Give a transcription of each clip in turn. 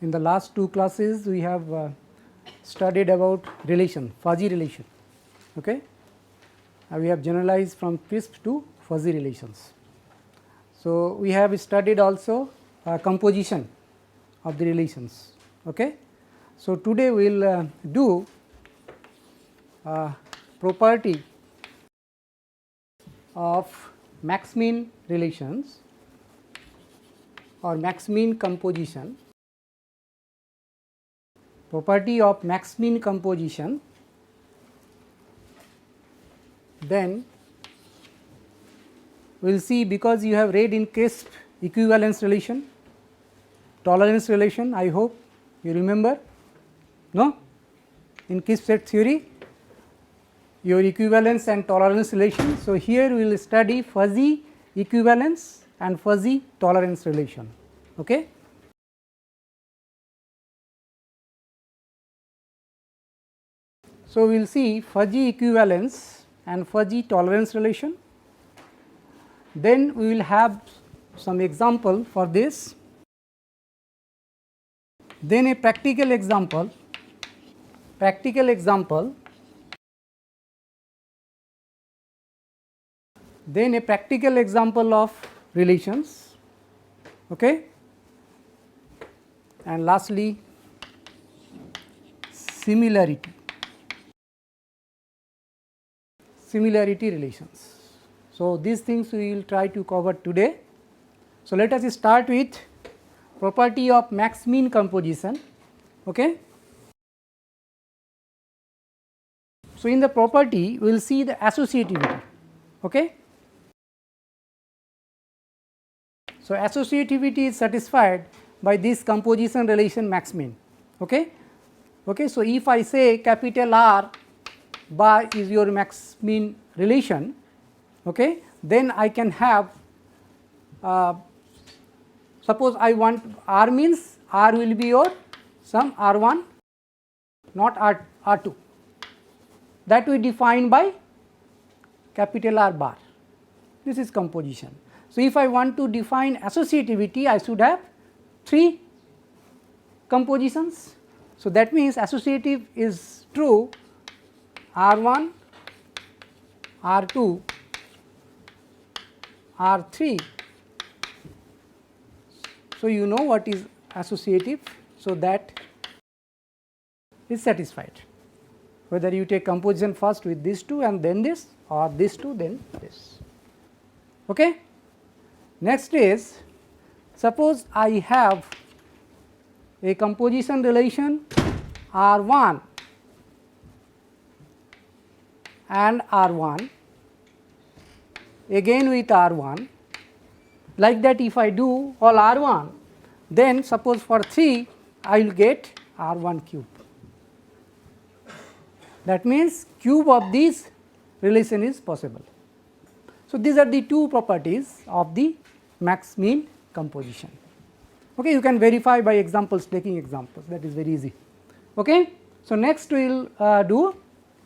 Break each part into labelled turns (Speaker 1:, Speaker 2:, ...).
Speaker 1: In the last two classes we have studied about relation, fuzzy relation. Okay? We have generalized from crisp to fuzzy relations. So, we have studied also composition of the relations. Okay? So, today we will do property of max mean relations or max mean composition, property of max mean composition, then we will see, because you have read in crisp equivalence relation, tolerance relation, I hope you remember, no? In crisp set theory, your equivalence and tolerance relation. So, here we will study fuzzy equivalence and fuzzy tolerance relation. Okay? So, we will see fuzzy equivalence and fuzzy tolerance relation. Then we will have some example for this, then a practical example, then a practical example of relations, okay? And lastly similarity relations. So, these things we will try to cover today. So, let us start with property of max mean composition. Okay? So, in the property we will see the associativity. Okay? So, associativity is satisfied by this composition relation max mean. Okay? Okay. So, if I say capital R bar is your max mean relation, okay, then I can have, suppose I want R means R will be your some R1 not R2, that we define by capital R bar. This is composition. So, if I want to define associativity, I should have 3 compositions. So, that means associative is true R1, R2, R3. So, you know what is associative. So, that is satisfied, whether you take composition first with these two and then this, or this two then this. Okay? Next is, suppose I have a composition relation R1 and R1, again with R1, like that if I do all R1, then suppose for 3 I will get R1 cube. That means cube of this relation is possible. So, these are the two properties of the max mean composition. Okay, you can verify by examples, taking examples, that is very easy. Okay. So, next we will do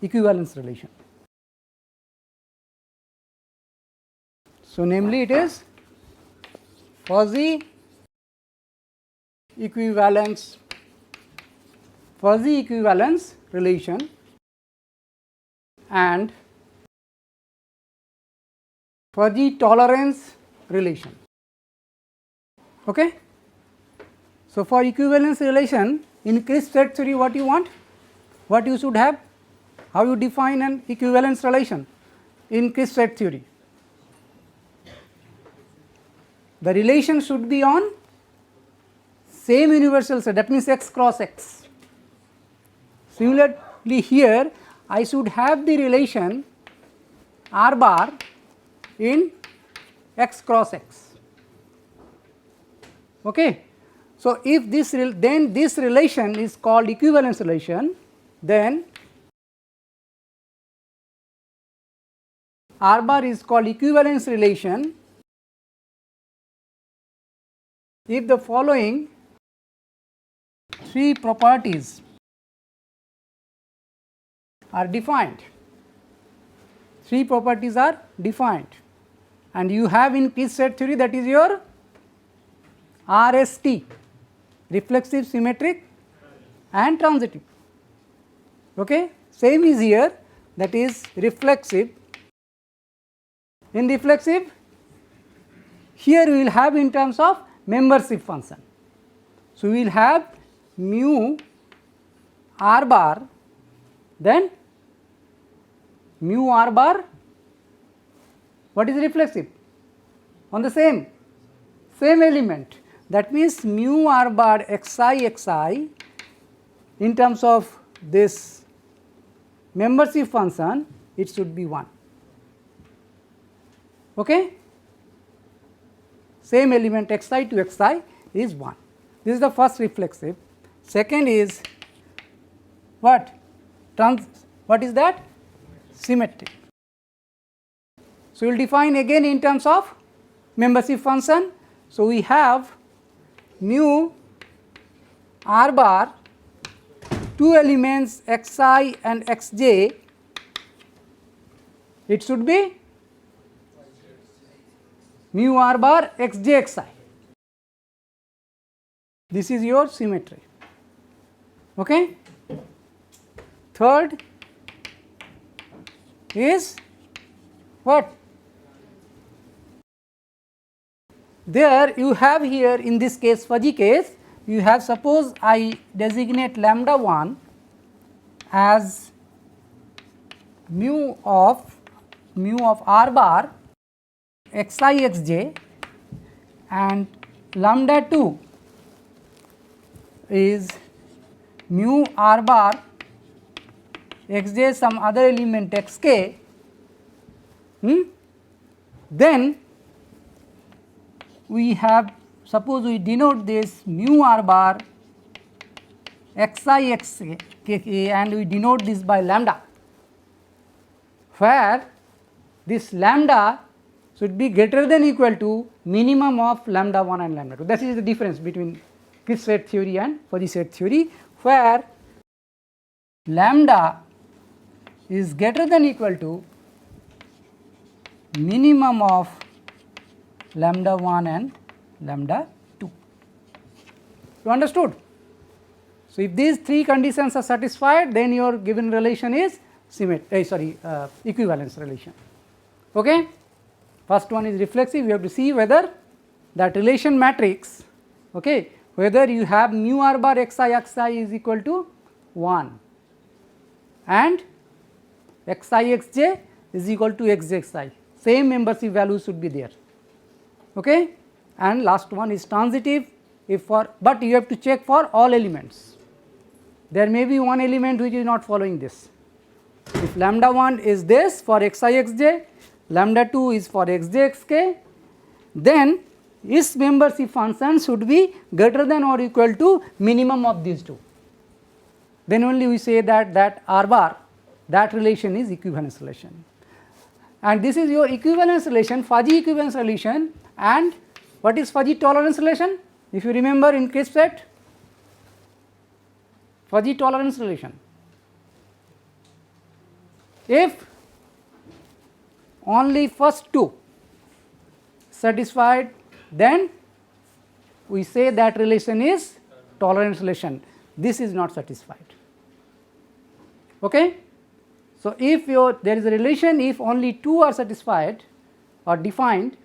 Speaker 1: equivalence relation. So, namely it is fuzzy equivalence relation and fuzzy tolerance relation. Okay. So, for equivalence relation in crisp set theory, what you want? What you should have? How you define an equivalence relation in crisp set theory? The relation should be on same universal set, that means x cross x. Similarly, here I should have the relation R bar in x cross x. Okay. So, if this then this relation is called equivalence relation, then R bar is called equivalence relation if the following 3 properties are defined. 3 properties are defined, and you have in crisp set theory, that is your RST, reflexive, symmetric and transitive. Okay. Same is here, that is reflexive. In reflexive, here we will have in terms of membership function. So, we will have mu r bar, then mu r bar, what is reflexive? On the same element, that means mu r bar xi in terms of this membership function, it should be 1. Okay? Same element xi to xi is 1. This is the first reflexive. Second is what? What is that? Symmetric. So, we will define again in terms of membership function. So, we have mu r bar, two elements xi and xj, it should be mu r bar xj xi. This is your symmetry. Okay. Third is what? There you have here in this case, fuzzy case, you have, suppose I designate lambda 1 as mu of r bar xi xj, and lambda 2 is mu r bar xj some other element xk, then we have, suppose we denote this mu r bar xi xk and we denote this by lambda, where this lambda should be greater than equal to minimum of lambda 1 and lambda 2. That is the difference between crisp set theory and fuzzy set theory, where lambda is greater than equal to minimum of lambda 1 and lambda 2. You understood? So, if these three conditions are satisfied, then your given relation is equivalence relation. Okay? First one is reflexive, you have to see whether that relation matrix, okay, whether you have mu r bar xi xi is equal to 1 and xi xj is equal to xj xi, same membership values should be there. Okay? And last one is transitive, if for, but you have to check for all elements. There may be one element which is not following this. If lambda 1 is this for xi xj, lambda 2 is for xj xk, then its membership function should be greater than or equal to minimum of these two. Then only we say that r bar, that relation is equivalence relation. And this is your equivalence relation, fuzzy equivalence relation. And what is fuzzy tolerance relation? If you remember in crisp set, fuzzy tolerance relation. If only first two satisfied, then we say that relation is tolerance relation. This is not satisfied. Okay? So, if there is a relation, if only two are satisfied or defined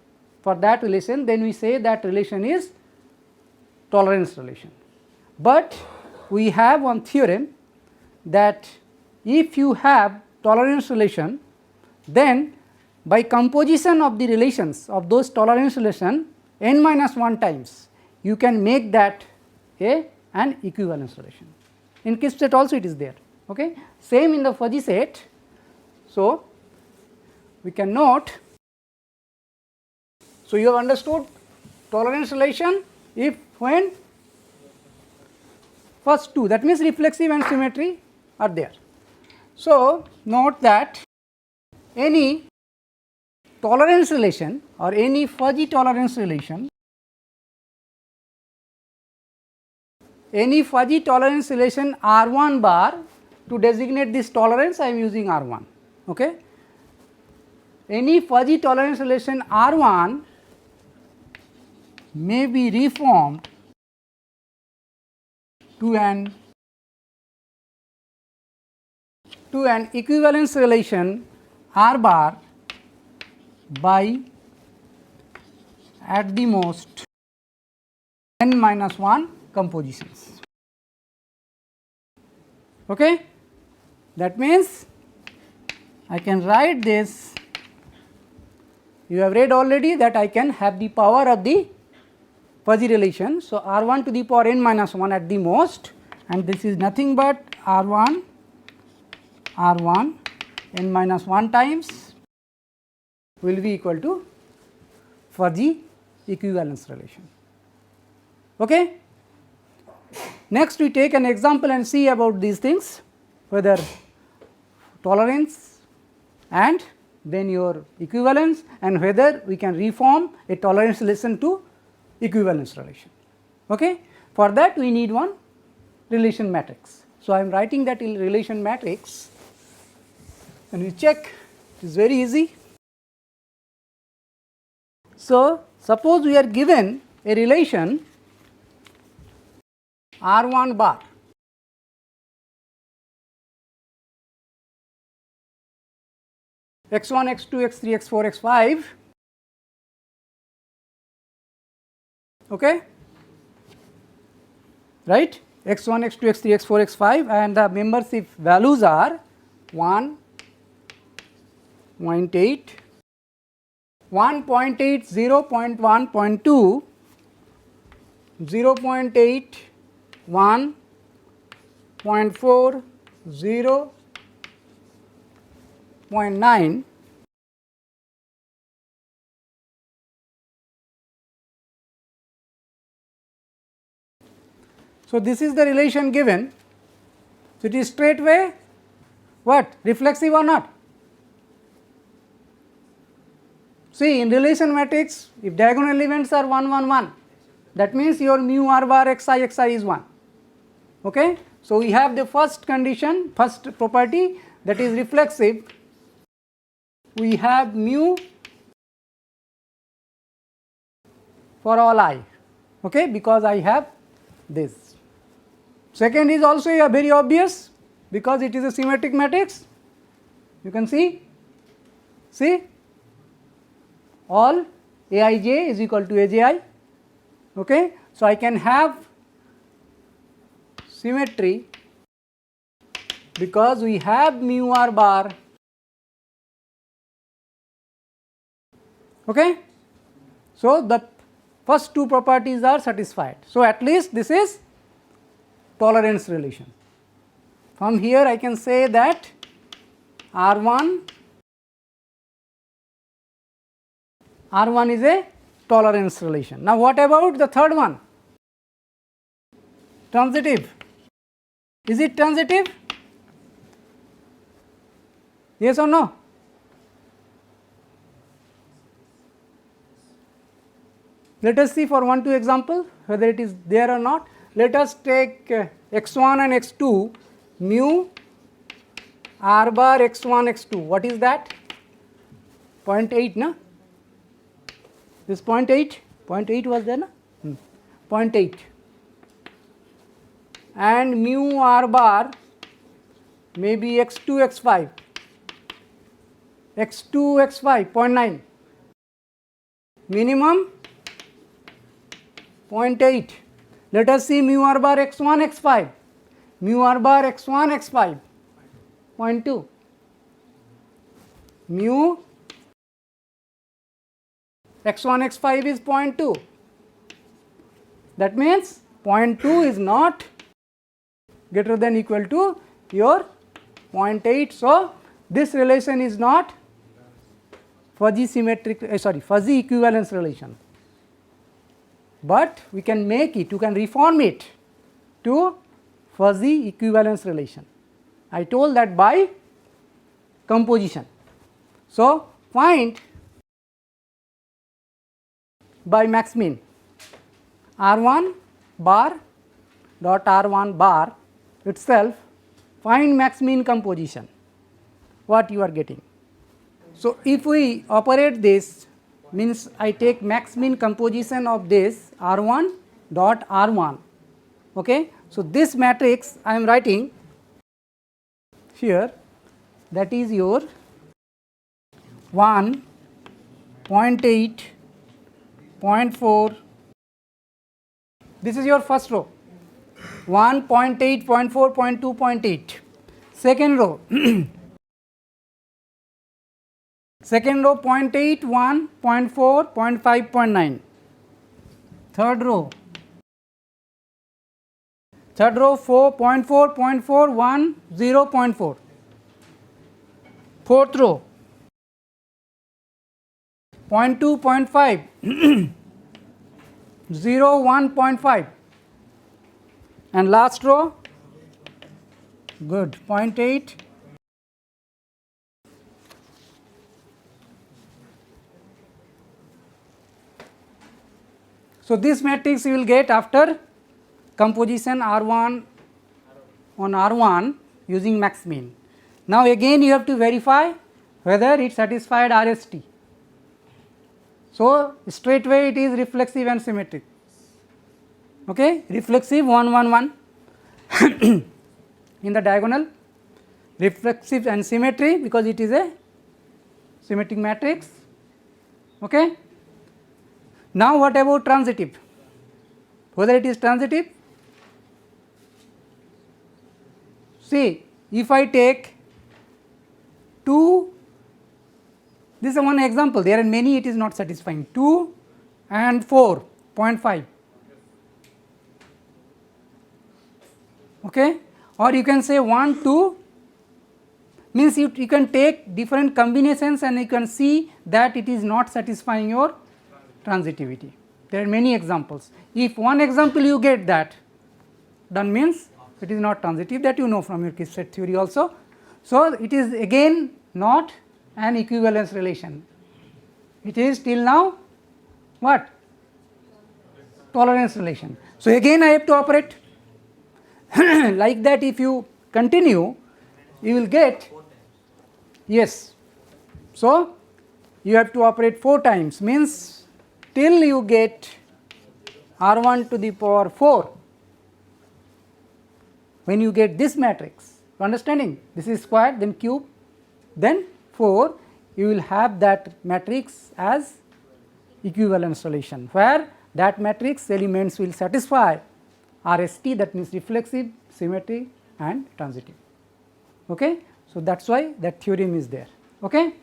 Speaker 1: for that relation, then we say that relation is tolerance relation. But we have one theorem that if you have tolerance relation, then by composition of the relations of those tolerance relation n minus 1 times, you can make that an equivalence relation. In crisp set also it is there. Okay? Same in the fuzzy set. So, we can note, so you have understood tolerance relation if when first two, that means reflexive and symmetry are there. So, note that any tolerance relation or any fuzzy tolerance relation, R1 bar, to designate this tolerance I am using R1. Okay? Any fuzzy tolerance relation R1 may be reformed to an equivalence relation R bar by at the most n minus 1 compositions. Okay? That means I can write this, you have read already that I can have the power of the fuzzy relation. So, R 1 to the power n minus 1 at the most, and this is nothing but R 1 n minus 1 times will be equal to fuzzy equivalence relation. Okay? Next we take an example and see about these things, whether tolerance and then your equivalence, and whether we can reform a tolerance relation to equivalence relation. Okay? For that we need one relation matrix. So, I am writing that relation matrix and we check, it is very easy. So, suppose we are given a relation R 1 bar x 1, x 2, x 3, x 4, x 5, okay, right, x 1, x 2, x 3, x 4, x 5, and the membership values are 1, 0.8, 1.8, 0.1, 0.2, 0.8, 1, 0.4, 0, 0.9, so this is the relation given. So, it is straightway what, reflexive or not? See, in relation matrix, if diagonal elements are 1, 1, 1, that means your mu r bar xi is 1. Okay? So, we have the first condition, first property, that is reflexive. We have mu for all I, okay, because I have this. Second is also very obvious, because it is a symmetric matrix. You can see all Aij is equal to Aj. Okay. So, I can have symmetry because we have mu r bar. Okay. So, the first two properties are satisfied. So, at least this is tolerance relation. From here I can say that R1 is a tolerance relation. Now, what about the third one? Transitive. Is it transitive? Yes or no? Let us see for 1, 2 example whether it is there or not. Let us take x1 and x2 mu r bar x1 x2. What is that? 0.8, na? This 0.8 was there, na? 0.8, and mu r bar may be x2 x5, x2 x5 0.9, minimum 0.8. Let us see mu r bar x1 x5, mu r bar x1 x5 0.2, mu x1 x5 is 0.2. That means 0.2 is not greater than equal to your 0.8. So, this relation is not fuzzy symmetric fuzzy equivalence relation, but we can make it, you can reform it to fuzzy equivalence relation. I told that by composition. So, find by max min R1 bar dot R1 bar itself, find max min composition, what you are getting. So, if we operate this, means I take max min composition of this R1 dot R1, okay. So, this matrix I am writing here, that is your 1, 0.8, 0.4, this is your first row, 1, 0.8, 0.4, 0.2, 0.8. Second row, second row 0.8, 1, 0.4, 0.5, 0.9. Third row, 4, 0.4, 0.4, 1, 0, 0.4. Fourth row, 0.2, 0.5, 0, 1, 0.5, and last row, good, 0.8. So, this matrix you will get after composition R1 on R1 using max mean. Now, again you have to verify whether it satisfied RST. So, straight away it is reflexive and symmetric, okay? Reflexive 1 1 1 in the diagonal, reflexive and symmetry because it is a symmetric matrix, okay? Now, what about transitive? Whether it is transitive? See, if I take 2, this is one example, there are many, it is not satisfying, 2 and 4.5, okay? Or you can say 1, 2, means you can take different combinations and you can see that it is not satisfying your transitivity. There are many examples. If one example you get that, then means it is not transitive, that you know from your set theory also. So, it is again not an equivalence relation, it is till now what? Tolerance relation. So, again I have to operate like that. If you continue, you will get, yes. So, you have to operate 4 times, means till you get R1 to the power 4, when you get this matrix, understanding this is square, then cube, then 4, you will have that matrix as equivalence relation, where that matrix elements will satisfy RST, that means reflexive, symmetric and transitive, okay. So, that is why that theorem is there, okay.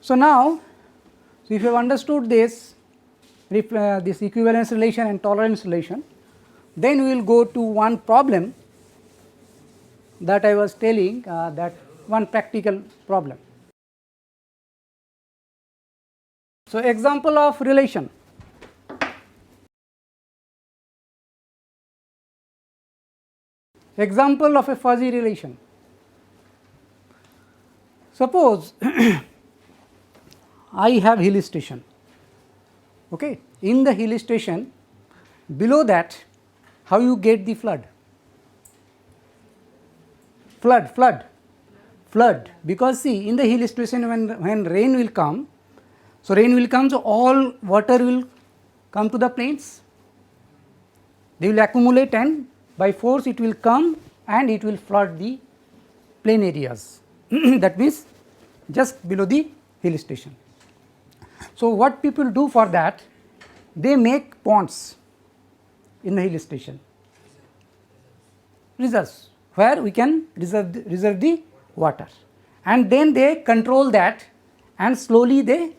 Speaker 1: So, now, so if you have understood this, this equivalence relation and tolerance relation, then we will go to one problem that I was telling, that one practical problem. So, example of relation. Example of a fuzzy relation. Suppose I have hill station, okay. In the hill station, below that how you get the flood? Flood, because see in the hill station when rain will come, so rain will come, so all water will come to the plains, they will accumulate and by force it will come and it will flood the plain areas that means just below the hill station. So, what people do for that? They make ponds in the hill station, reserves, where we can reserve the water, and then they control that and slowly they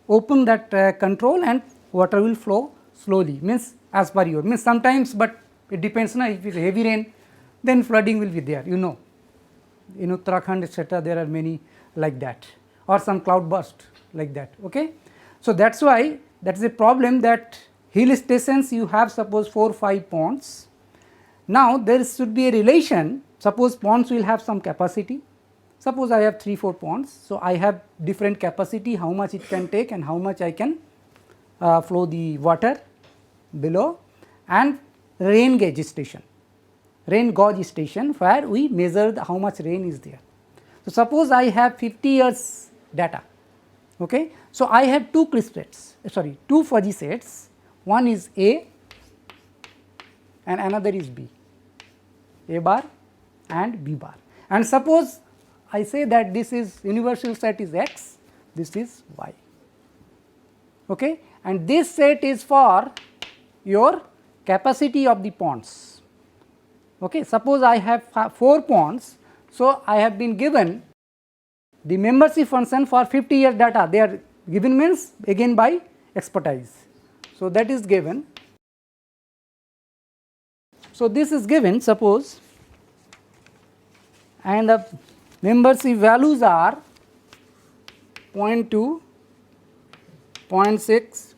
Speaker 1: open that control and water will flow slowly, means as per your, means sometimes, but it depends na, if it is heavy rain then flooding will be there, you know, in Uttarakhand etc. there are many like that, or some cloud burst like that, okay. So, that is why that is a problem, that hill stations you have suppose 4 or 5 ponds. Now, there should be a relation, suppose ponds will have some capacity, suppose I have 3 4 ponds. So, I have different capacity, how much it can take and how much I can flow the water below, and rain gauge station, rain gauge station where we measure how much rain is there. So, suppose I have 50 years data, okay. So, I have 2 crisp sets, sorry 2 fuzzy sets, one is A and another is B, A bar and B bar. And suppose I say that this is universal set is X, this is Y, okay, and this set is for your capacity of the ponds. Okay. Suppose I have 4 ponds, so I have been given the membership function for 50 years data, they are given means again by expertise. So, that is given. So, this is given suppose, and the membership values are 0.2, 0.6,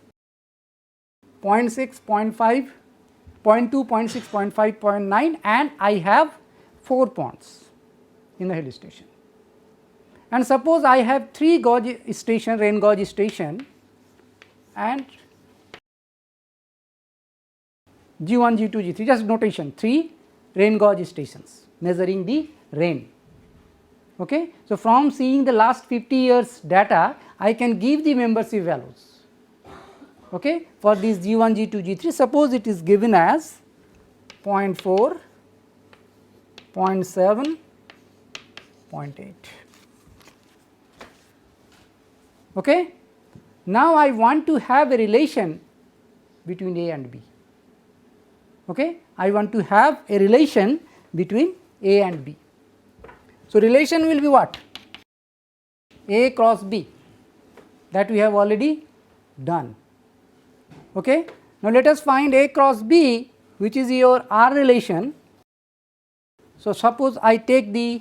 Speaker 1: 0.6, 0.5, 0.2, 0.6, 0.5, 0.9, and I have 4 ponds in the hill station. And suppose I have 3 gauge station, rain gauge station, and G1, G2, G3, just notation 3 rain gauge stations measuring the rain. Okay. So, from seeing the last 50 years data, I can give the membership values. Okay. For these G1, G2, G3, suppose it is given as 0.4, 0.7, 0.8. Okay. Now, I want to have a relation between A and B. Okay. I want to have a relation between A and B. So, relation will be what? A cross B, that we have already done. Okay. Now, let us find A cross B, which is your R relation. So, suppose I take the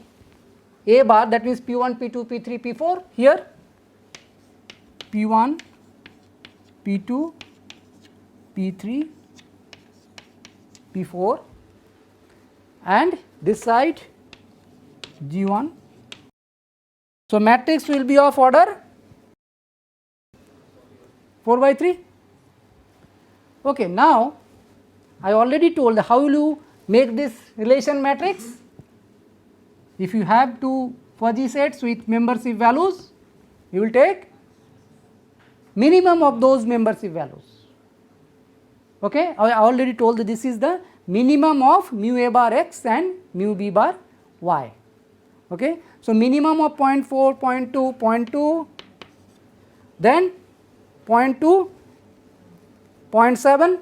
Speaker 1: A bar, that means P1, P2, P3, P4 here, P1, P2, P3, P4, and this side G1. So, matrix will be of order 4 by 3. Okay. Now, I already told how will you make this relation matrix. If you have 2 fuzzy sets with membership values, you will take minimum of those membership values. Okay. I already told that this is the minimum of mu A bar X and mu B bar Y. Okay. So, minimum of 0.4, 0.2, 0.2, then 0.2, 0.7,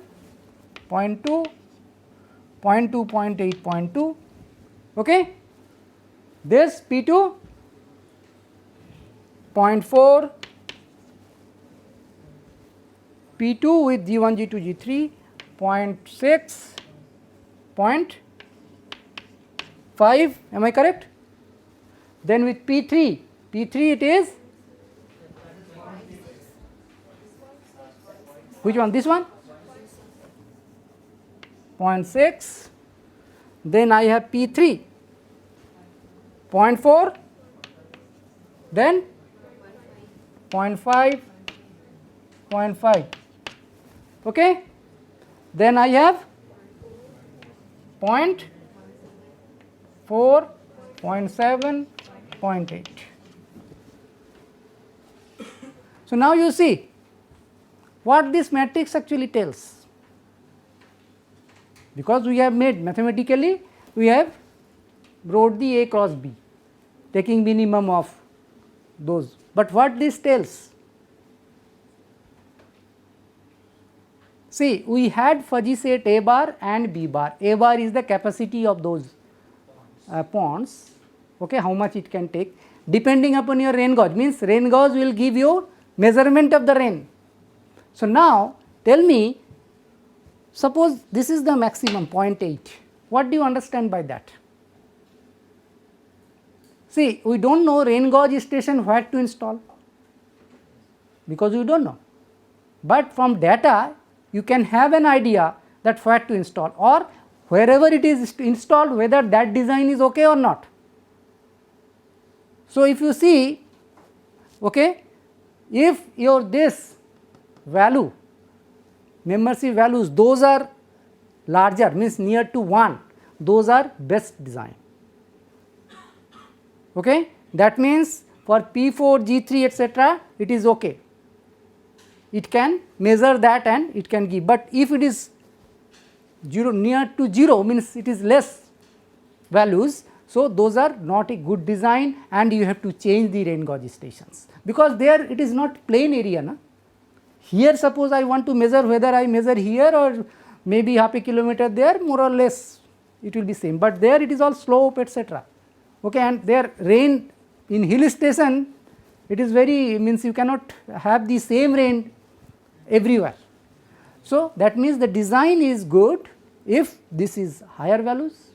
Speaker 1: 0.2, 0.2, 0.8, 0.2. Okay. This P2, 0.4, P2 with G1, G2, G3, 0.6, 0.5, am I correct? Then with P3, it is which one? This one? 0.6, then I have P3, 0.4, then 0.5, 0.5. Okay. Then I have 0.4, 0.7, 0.8. So, now you see what this matrix actually tells, because we have made mathematically, we have wrote the A cross B taking minimum of those, but what this tells? See, we had fuzzy set A bar and B bar. A bar is the capacity of those ponds, okay, how much it can take depending upon your rain gauge, means rain gauge will give you measurement of the rain. So, now tell me, suppose this is the maximum 0.8, what do you understand by that? See, we do not know rain gauge station where to install, because we do not know, but from data you can have an idea that where to install, or wherever it is installed whether that design is okay or not. So, if you see, okay, if your this value membership values those are larger, means near to 1, those are best design. Okay. That means for P4, G3 etc., it is okay, it can measure that and it can give, but if it is 0 near to 0 means it is less values. So, those are not a good design and you have to change the rain gauge stations, because there it is not plain area. Na? Here suppose I want to measure, whether I measure here or maybe half a kilometer there, more or less it will be same, but there it is all slope etc. Okay, and there rain in hill station, it is very, means you cannot have the same rain everywhere. So, that means the design is good if this is higher values,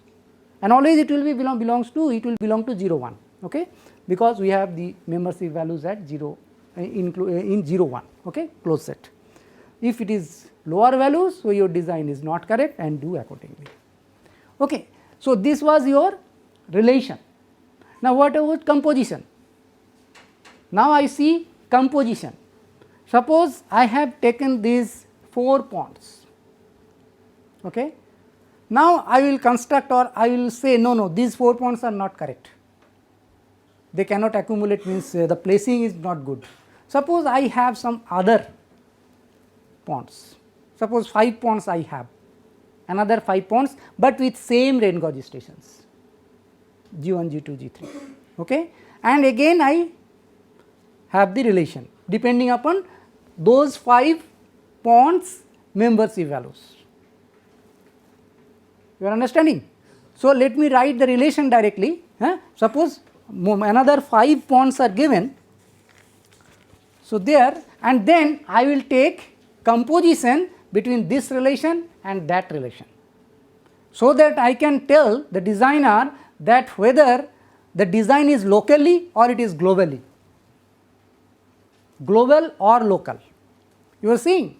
Speaker 1: and always it will be belongs to, it will belong to 0 1, okay, because we have the membership values at 0 in 0 1, okay, close set. If it is lower values, so your design is not correct and do accordingly. Okay. So, this was your relation. Now, what about composition? Now, I see composition. Suppose I have taken these 4 ponds. Okay. Now, I will construct, or I will say no, these 4 ponds are not correct, they cannot accumulate, means the placing is not good. Suppose I have some other ponds, suppose 5 ponds I have, another 5 ponds, but with same rain gauge stations G1, G2, G3, okay. And again I have the relation depending upon those 5 ponds membership values. You are understanding? So, let me write the relation directly. Suppose another 5 ponds are given. So, there, and then I will take composition between this relation and that relation, so that I can tell the designer that whether the design is locally or it is globally, global or local. You are seeing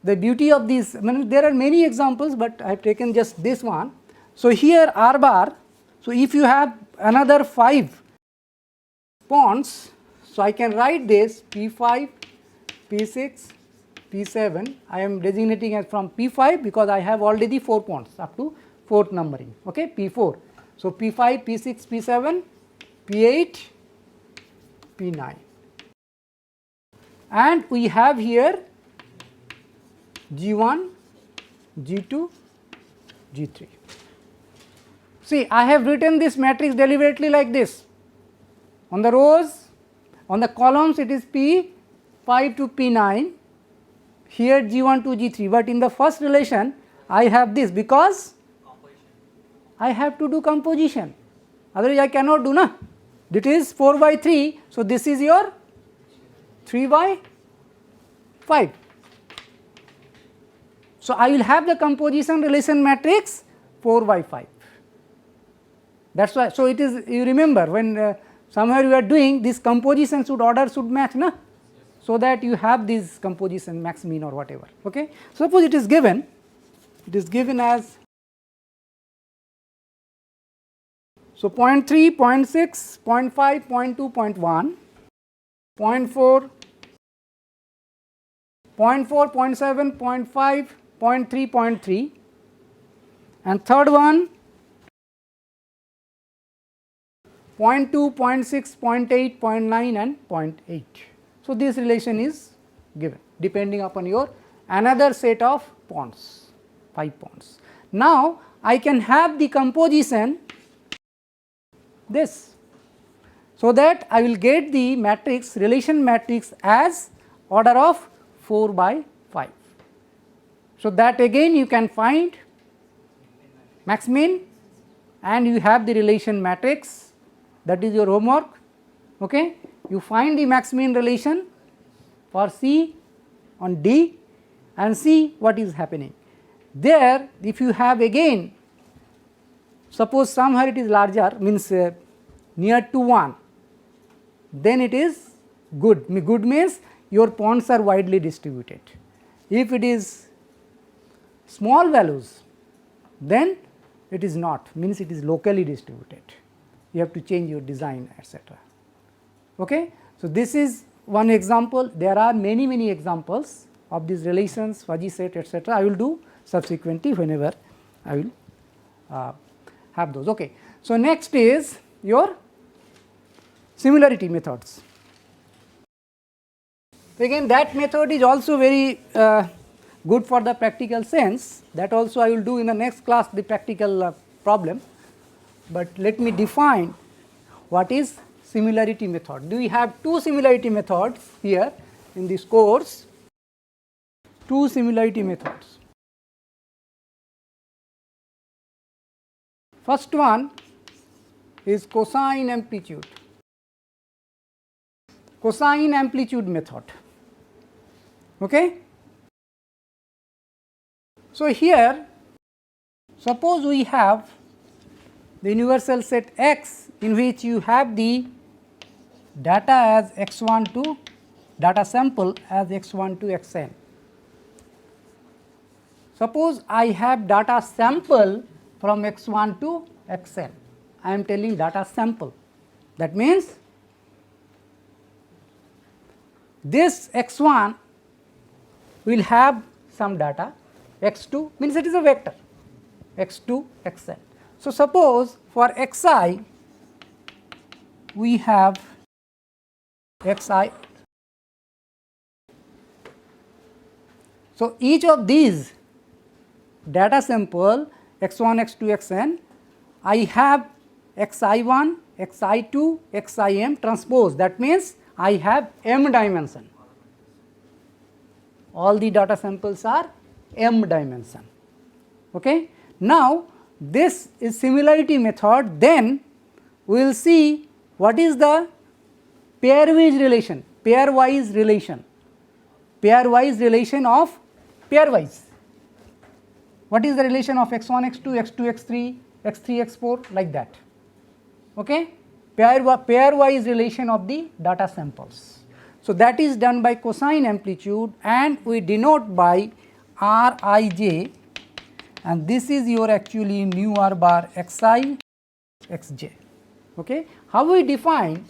Speaker 1: the beauty of these. I mean, there are many examples, but I have taken just this one. So, here R bar, so if you have another 5 ponds, so I can write this P5, P6, P7, I am designating as from P5 because I have already 4 ponds up to 4th numbering, okay, P4. So, P5, P6, P7, P8, P9, and we have here G1, G2, G3. See, I have written this matrix deliberately like this. On the rows, on the columns it is P5 to P9, here G1 to G3, but in the first relation I have this because I have to do composition, otherwise I cannot do, na. It is 4 by 3, so this is your 3 by 5. So, I will have the composition relation matrix 4 by 5. That is why, so it is, you remember when somewhere you are doing this composition order should match, na, so that you have this composition max mean or whatever. Okay. Suppose it is given as, so 0.3, 0.6, 0.5, 0.2, 0.1, 0.4, 0.4, 0.7, 0.5, 0.3, 0.3, and third one 0.2, 0.6, 0.8, 0.9 and 0.8. So, this relation is given depending upon your another set of ponds, 5 ponds. Now, I can have the composition this, so that I will get the matrix, relation matrix as order of 4 by 5. So, that again you can find max min and you have the relation matrix, that is your homework. Okay. You find the max min relation for C on D and see what is happening. There if you have again, suppose somewhere it is larger, means near to 1, then it is good. Good means your ponds are widely distributed. If it is small values, then it is not, means it is locally distributed. You have to change your design, etc. Okay. So, this is one example. There are many examples of these relations, fuzzy set, etc. I will do subsequently whenever I will have those. Okay. So, next is your similarity methods. So, again that method is also very good for the practical sense, that also I will do in the next class, the practical problem. But let me define what is similarity method. Do we have two similarity methods here in this course? Two similarity methods. First one is cosine amplitude. Cosine amplitude method. Okay? So, here suppose we have the universal set X in which you have the data as x1 to data sample as x1 to xn. Suppose I have data sample from x1 to xn. I am telling data sample. That means this x1 will have some data, x2 means it is a vector, x2, xn. So, suppose for xi we have xi. So, each of these data sample x1, x2, xn, I have xi1, xi2, xim transpose. That means I have m dimension. All the data samples are m dimension. Okay? Now, this is similarity method. Then we will see what is the pairwise relation, pairwise relation, pairwise relation of pairwise. What is the relation of x1, x2, x2, x3, x3, x4 like that. Okay? Pairwise relation of the data samples. So, that is done by cosine amplitude and we denote by Rij, and this is your actually mu r bar xi xj. Okay? How we define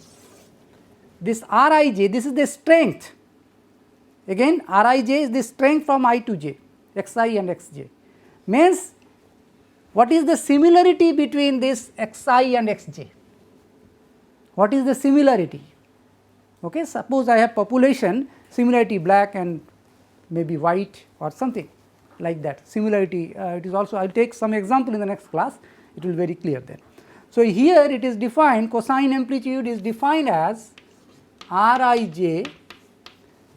Speaker 1: this Rij? This is the strength. Again Rij is the strength from I to j, xi and xj. Means what is the similarity between this xi and xj? What is the similarity? Okay, suppose I have population similarity black and maybe white or something like that. Similarity it is also, I will take some example in the next class, it will be very clear then. So, here it is defined, cosine amplitude is defined as Rij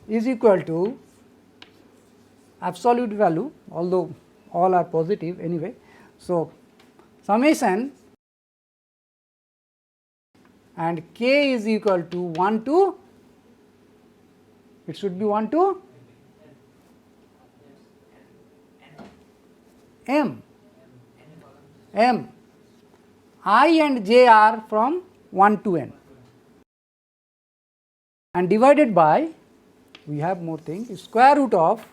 Speaker 1: is equal to absolute value, although all are positive anyway. So, summation and k is equal to 1 to, it should be 1 to m, m, I and j are from 1 to n, and divided by, we have more thing, square root of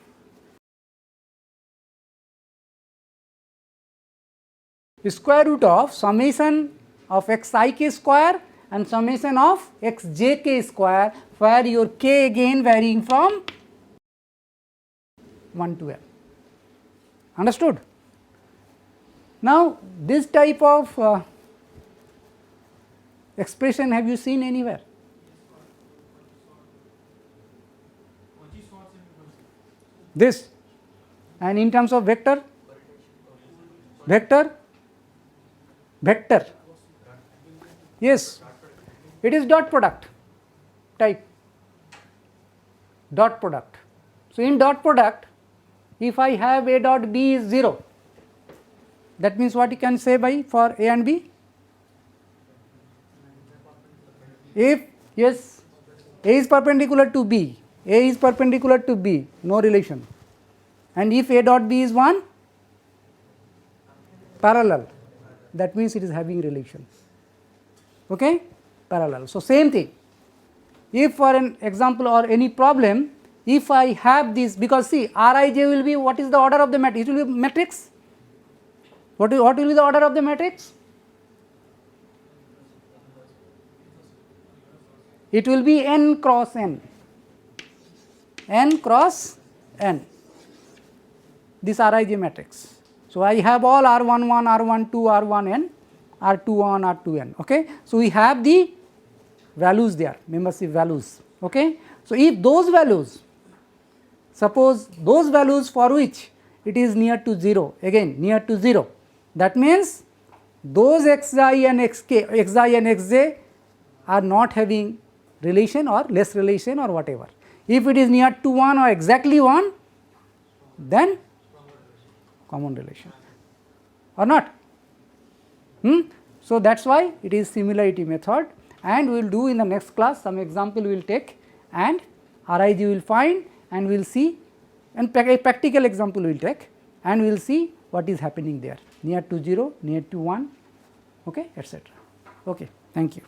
Speaker 1: summation of xik square and summation of xjk square, where your k again varying from 1 to n. Understood? Now, this type of expression have you seen anywhere? This, and in terms of vector, vector, yes, it is dot product type, dot product. So, in dot product, if I have a dot b is 0, that means what you can say by for a and b? If yes, a is perpendicular to b, a is perpendicular to b, no relation, and if a dot b is 1, parallel, that means it is having relation. Okay? Parallel. So, same thing, if for an example or any problem, if I have this, because see Rij will be, what is the order of the matrix? It will be matrix. What will be the order of the matrix? It will be n cross n, n cross n, this Rij matrix. So, I have all R11, R12, R1n, R21, R2n. Okay? So, we have the values there, membership values. Okay? So, if those values suppose those values for which it is near to 0, again near to 0, that means those xi and xk, xi and xj are not having relation or less relation or whatever. If it is near to 1 or exactly 1, then common relation or not. So, that is why it is similarity method, and we will do in the next class some example we will take and RIG will find, and we will see, and a practical example we will take, and we will see what is happening there near to 0, near to 1, okay, etc. Okay, thank you.